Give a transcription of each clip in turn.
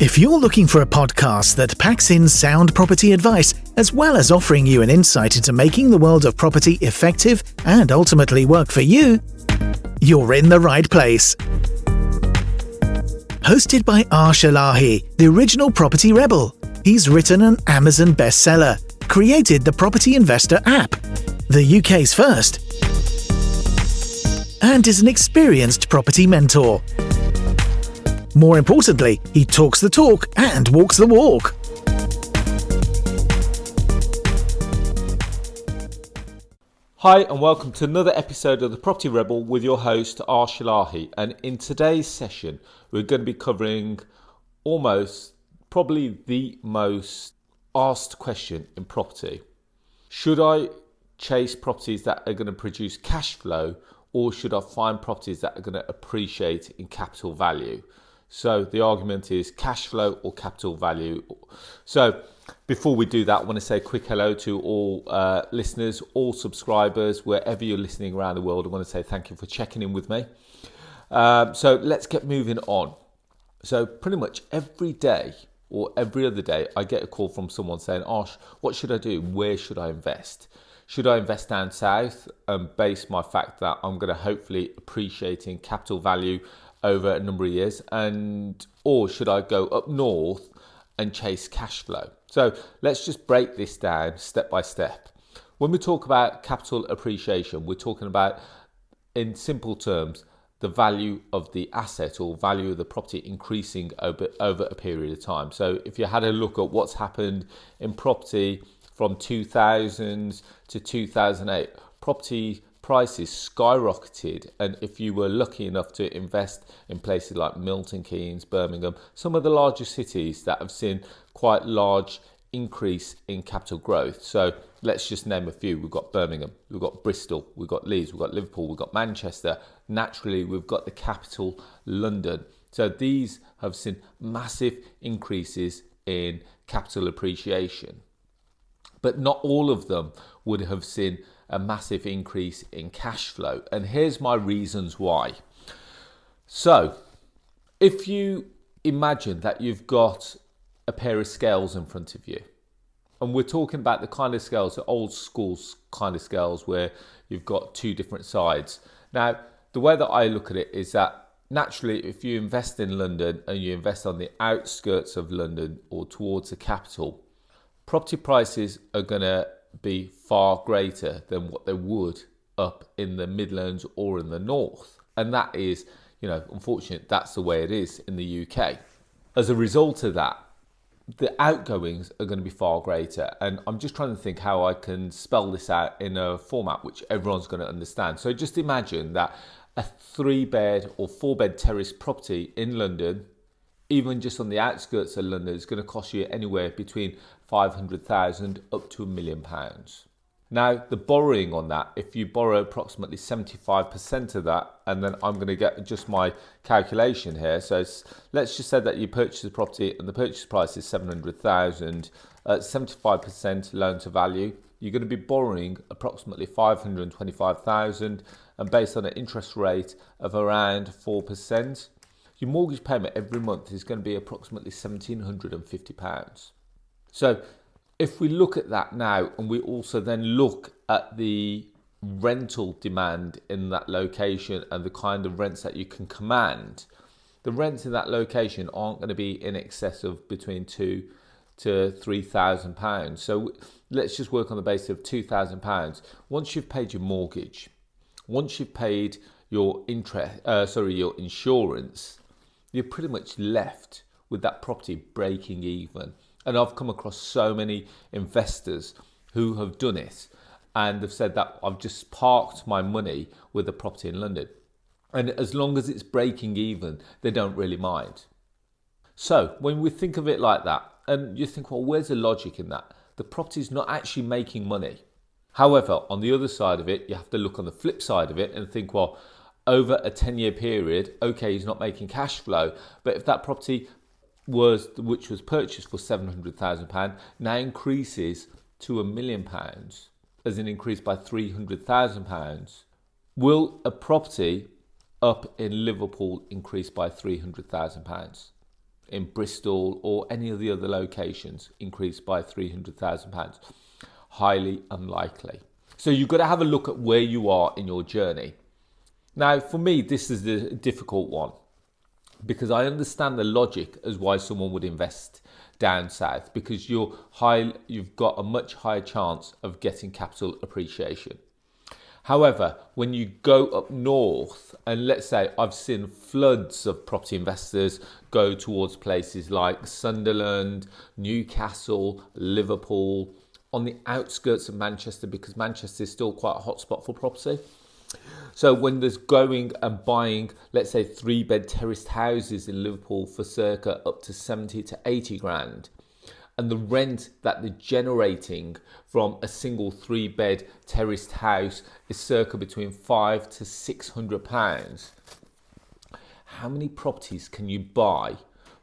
If you're looking for a podcast that packs in sound property advice, as well as offering you an insight into making the world of property effective and ultimately work for you, you're in the right place. Hosted by Arsh, the original property rebel. He's written an Amazon bestseller, created the Property Investor app, the UK's first, and is an experienced property mentor. More importantly, he talks the talk and walks the walk. Hi and welcome to another episode of The Property Rebel with your host Arsh. And in today's session we're going to be covering probably the most asked question in property. Should I chase properties that are going to produce cash flow, or should I find properties that are going to appreciate in capital value? So the argument is cash flow or capital value. So before we do that, I want to say a quick hello to all listeners, all subscribers, wherever you're listening around the world. I want to say thank you for checking in with me. So let's get moving on. So pretty much every day or every other day, I get a call from someone saying, Arsh, what should I do? Where should I invest? Should I invest down south and base my fact that I'm going to hopefully appreciate in capital value over a number of years, or should I go up north and chase cash flow? So let's just break this down step by step. When we talk about capital appreciation, we're talking about, in simple terms, the value of the asset or value of the property increasing over a period of time. So if you had a look at what's happened in property from 2000 to 2008, property prices skyrocketed, and if you were lucky enough to invest in places like Milton Keynes, Birmingham, some of the larger cities that have seen quite large increase in capital growth. So let's just name a few. We've got Birmingham, we've got Bristol, we've got Leeds, we've got Liverpool, we've got Manchester. Naturally, we've got the capital, London. So these have seen massive increases in capital appreciation. But not all of them would have seen a massive increase in cash flow. And here's my reasons why. So if you imagine that you've got a pair of scales in front of you, and we're talking about the kind of scales, the old school kind of scales where you've got two different sides. Now, the way that I look at it is that naturally, if you invest in London and you invest on the outskirts of London or towards the capital, property prices are going to be far greater than what they would up in the Midlands or in the North. And that is, unfortunately, that's the way it is in the UK. As a result of that, the outgoings are going to be far greater. And I'm just trying to think how I can spell this out in a format which everyone's going to understand. So just imagine that a 3-bed or 4-bed terrace property in London, even just on the outskirts of London, is going to cost you anywhere between 500,000 up to £1 million. Now, the borrowing on that, if you borrow approximately 75% of that, and then I'm going to get just my calculation here. So let's just say that you purchase the property and the purchase price is 700,000, 75% loan to value, you're going to be borrowing approximately 525,000, and based on an interest rate of around 4%, your mortgage payment every month is going to be approximately £1,750. So if we look at that now, and we also then look at the rental demand in that location and the kind of rents that you can command, the rents in that location aren't going to be in excess of between £2,000 to £3,000. So let's just work on the basis of £2,000. Once you've paid your mortgage, once you've paid your your insurance, you're pretty much left with that property breaking even. And I've come across so many investors who have done it and have said that I've just parked my money with a property in London. And as long as it's breaking even, they don't really mind. So when we think of it like that, and you think, well, where's the logic in that? The property's not actually making money. However, on the other side of it, you have to look on the flip side of it and think, well, over a 10-year period, okay, he's not making cash flow, but if that property which was purchased for £700,000 now increases to £1 million, as an increase by £300,000, will a property up in Liverpool increase by £300,000? in Bristol or any of the other locations increase by £300,000? Highly unlikely. So you've got to have a look at where you are in your journey. Now, for me, this is the difficult one because I understand the logic as why someone would invest down south, because you've got a much higher chance of getting capital appreciation. However, when you go up north, and let's say I've seen floods of property investors go towards places like Sunderland, Newcastle, Liverpool, on the outskirts of Manchester, because Manchester is still quite a hotspot for property. So when there's going and buying, let's say 3-bed terraced houses in Liverpool for circa up to 70 to 80 grand, and the rent that they're generating from a single 3-bed terraced house is circa between £500 to £600, how many properties can you buy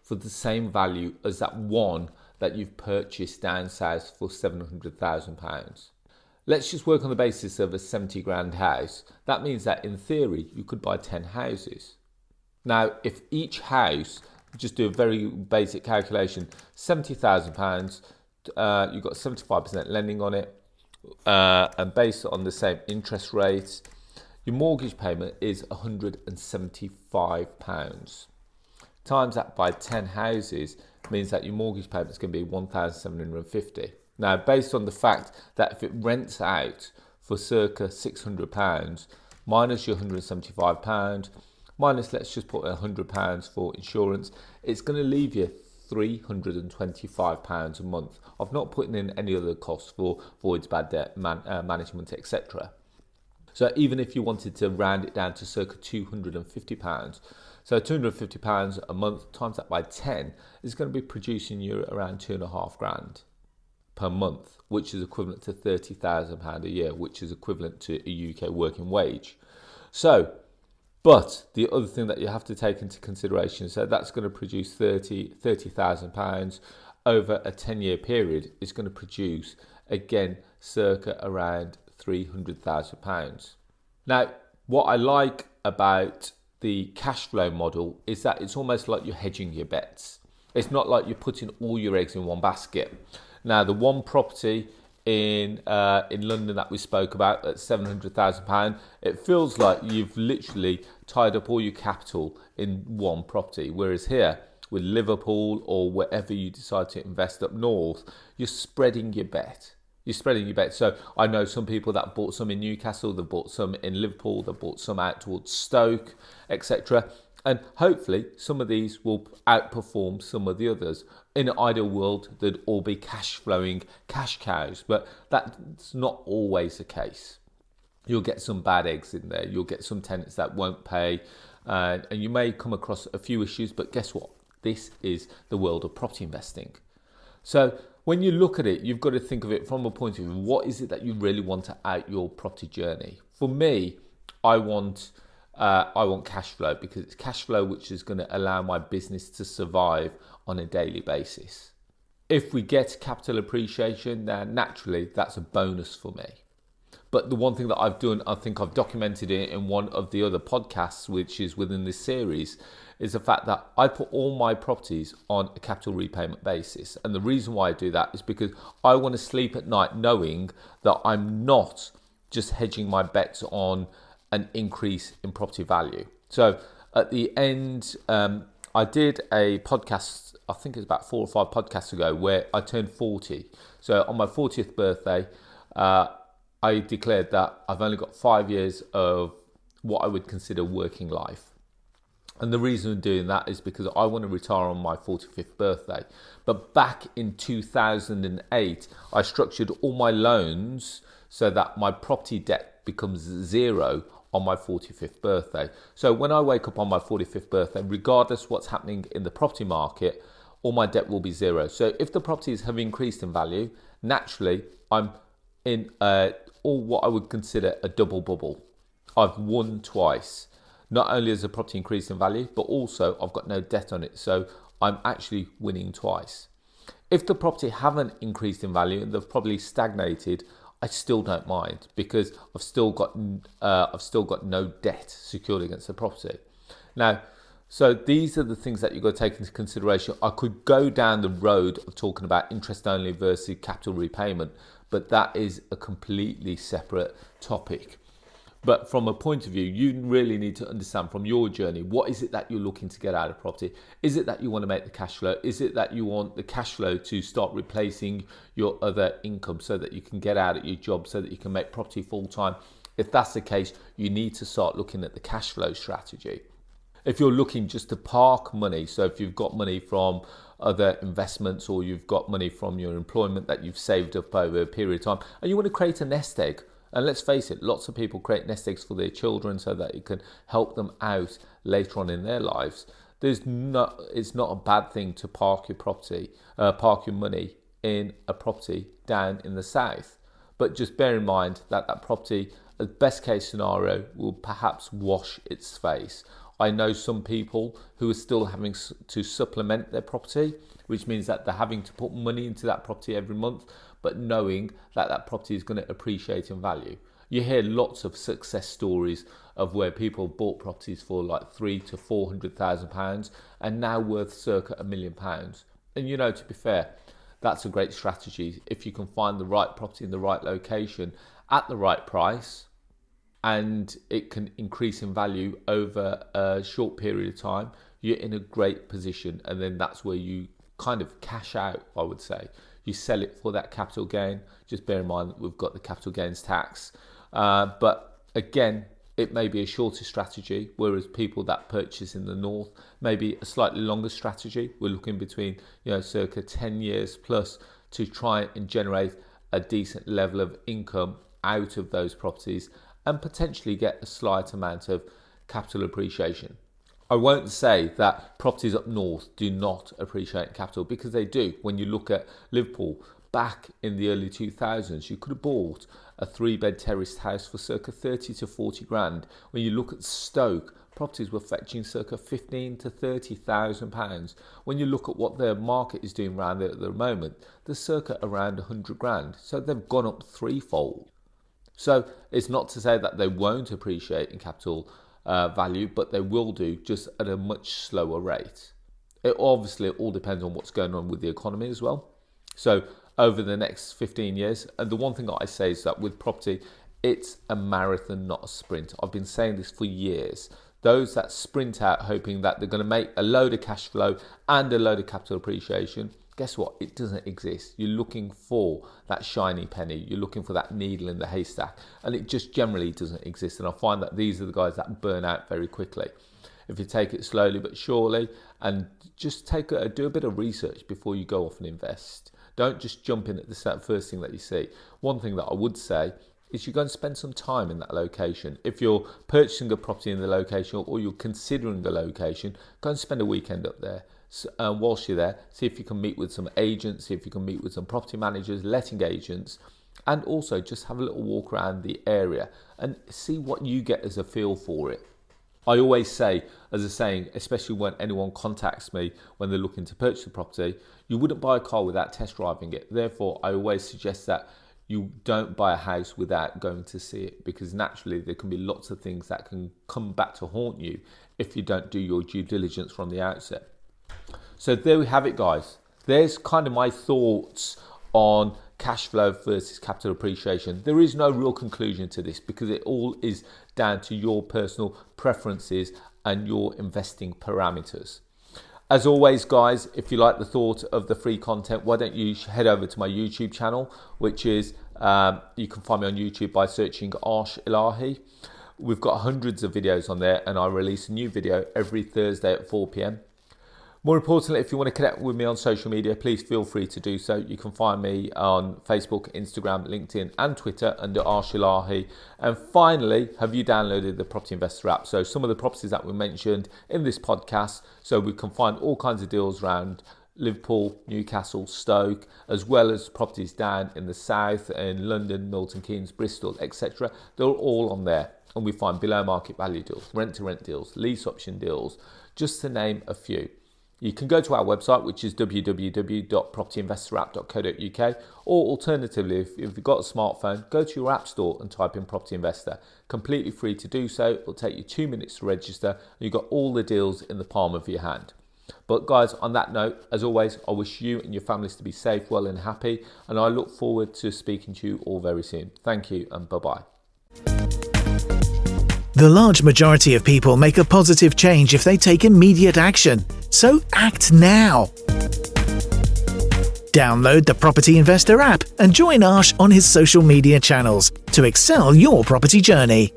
for the same value as that one that you've purchased down south for £700,000? Let's just work on the basis of a 70 grand house. That means that in theory, you could buy 10 houses. Now, if each house, just do a very basic calculation, £70,000, you've got 75% lending on it, and based on the same interest rates, your mortgage payment is £175. Times that by 10 houses means that your mortgage payment is going to be £1,750. Now, based on the fact that if it rents out for circa £600, minus your £175, minus, let's just put £100 for insurance, it's going to leave you £325 a month. I've not put in any other costs for voids, bad debt, management, etc. So even if you wanted to round it down to circa £250, so £250 a month times that by 10 is going to be producing you around £2,500 per month, which is equivalent to £30,000 a year, which is equivalent to a UK working wage. So, but the other thing that you have to take into consideration, so that's going to produce £30,000 over a 10-year period, is going to produce, again, circa around £300,000. Now, what I like about the cash flow model is that it's almost like you're hedging your bets. It's not like you're putting all your eggs in one basket. Now, the one property in London that we spoke about at £700,000, it feels like you've literally tied up all your capital in one property. Whereas here, with Liverpool or wherever you decide to invest up north, you're spreading your bet. So I know some people that bought some in Newcastle, they've bought some in Liverpool, they've bought some out towards Stoke, etc. And hopefully some of these will outperform some of the others. In an ideal world, they'd all be cash flowing cash cows, but that's not always the case. You'll get some bad eggs in there. You'll get some tenants that won't pay, and you may come across a few issues, but guess what? This is the world of property investing. So when you look at it, you've got to think of it from a point of view, what is it that you really want out your property journey? For me, I want cash flow, because it's cash flow which is going to allow my business to survive on a daily basis. If we get capital appreciation, then naturally that's a bonus for me. But the one thing that I've done, I think I've documented it in one of the other podcasts, which is within this series, is the fact that I put all my properties on a capital repayment basis. And the reason why I do that is because I want to sleep at night knowing that I'm not just hedging my bets on an increase in property value. So at the end, I did a podcast, I think it's about 4 or 5 podcasts ago, where I turned 40. So on my 40th birthday, I declared that I've only got 5 years of what I would consider working life. And the reason I'm doing that is because I want to retire on my 45th birthday. But back in 2008, I structured all my loans so that my property debt becomes zero on my 45th birthday. So when I wake up on my 45th birthday, regardless what's happening in the property market, all my debt will be zero. So if the properties have increased in value, naturally I'm in all what I would consider a double bubble. I've won twice. Not only has the property increased in value, but also I've got no debt on it. So I'm actually winning twice. If the property haven't increased in value and they've probably stagnated, I still don't mind, because I've still got no debt secured against the property. Now, So these are the things that you've got to take into consideration. I could go down the road of talking about interest only versus capital repayment, but that is a completely separate topic. But from a point of view, you really need to understand from your journey, what is it that you're looking to get out of property? Is it that you want to make the cash flow? Is it that you want the cash flow to start replacing your other income so that you can get out of your job, so that you can make property full time? If that's the case, you need to start looking at the cash flow strategy. If you're looking just to park money, so if you've got money from other investments or you've got money from your employment that you've saved up over a period of time and you want to create a nest egg, and let's face it, lots of people create nest eggs for their children so that it can help them out later on in their lives. It's not a bad thing to park your money in a property down in the south. But just bear in mind that that property, the best case scenario, will perhaps wash its face. I know some people who are still having to supplement their property, which means that they're having to put money into that property every month, but knowing that that property is going to appreciate in value. You hear lots of success stories of where people bought properties for like £300,000 to £400,000 and now worth circa £1 million. And you know, to be fair, that's a great strategy if you can find the right property in the right location at the right price, and it can increase in value over a short period of time. You're in a great position, and then that's where you kind of cash out, I would say. You sell it for that capital gain. Just bear in mind that we've got the capital gains tax. But again, it may be a shorter strategy, whereas people that purchase in the north may be a slightly longer strategy. We're looking between, circa 10 years plus to try and generate a decent level of income out of those properties and potentially get a slight amount of capital appreciation. I won't say that properties up north do not appreciate capital, because they do. When you look at Liverpool, back in the early 2000s, you could have bought a 3-bed terraced house for circa 30 to 40 grand. When you look at Stoke, properties were fetching circa 15 to 30,000 pounds. When you look at what their market is doing around there at the moment, they're circa around 100 grand. So they've gone up threefold. So it's not to say that they won't appreciate in capital value, but they will do, just at a much slower rate. It obviously all depends on what's going on with the economy as well. So over the next 15 years, and the one thing that I say is that with property, it's a marathon, not a sprint. I've been saying this for years. Those that sprint out hoping that they're going to make a load of cash flow and a load of capital appreciation, guess what? It doesn't exist. You're looking for that shiny penny. You're looking for that needle in the haystack, and it just generally doesn't exist. And I find that these are the guys that burn out very quickly. If you take it slowly but surely, and just do a bit of research before you go off and invest. Don't just jump in at the first thing that you see. One thing that I would say is you're going to spend some time in that location. If you're purchasing a property in the location, or you're considering the location, go and spend a weekend up there. Whilst you're there, see if you can meet with some agents, see if you can meet with some property managers, letting agents, and also just have a little walk around the area and see what you get as a feel for it. I always say, as a saying, especially when anyone contacts me when they're looking to purchase a property, you wouldn't buy a car without test driving it. Therefore, I always suggest that you don't buy a house without going to see it, because naturally there can be lots of things that can come back to haunt you if you don't do your due diligence from the outset. So there we have it, guys. There's kind of my thoughts on cash flow versus capital appreciation. There is no real conclusion to this, because it all is down to your personal preferences and your investing parameters. As always, guys, if you like the thought of the free content, why don't you head over to my YouTube channel, which is, you can find me on YouTube by searching Arsh Ilahi. We've got hundreds of videos on there, and I release a new video every Thursday at 4 p.m. More importantly, if you want to connect with me on social media, please feel free to do so. You can find me on Facebook, Instagram, LinkedIn and Twitter under Arsh Ilahi. And finally, have you downloaded the Property Investor app? So some of the properties that we mentioned in this podcast, so we can find all kinds of deals around Liverpool, Newcastle, Stoke, as well as properties down in the south, in London, Milton Keynes, Bristol, etc. They're all on there. And we find below market value deals, rent-to-rent deals, lease option deals, just to name a few. You can go to our website, which is www.propertyinvestorapp.co.uk, or alternatively, if you've got a smartphone, go to your app store and type in Property Investor. Completely free to do so. It'll take you 2 minutes to register, and you've got all the deals in the palm of your hand. But guys, on that note, as always, I wish you and your families to be safe, well and happy, and I look forward to speaking to you all very soon. Thank you and bye-bye. The large majority of people make a positive change if they take immediate action. So act now. Download the Property Investor app and join Arsh on his social media channels to excel your property journey.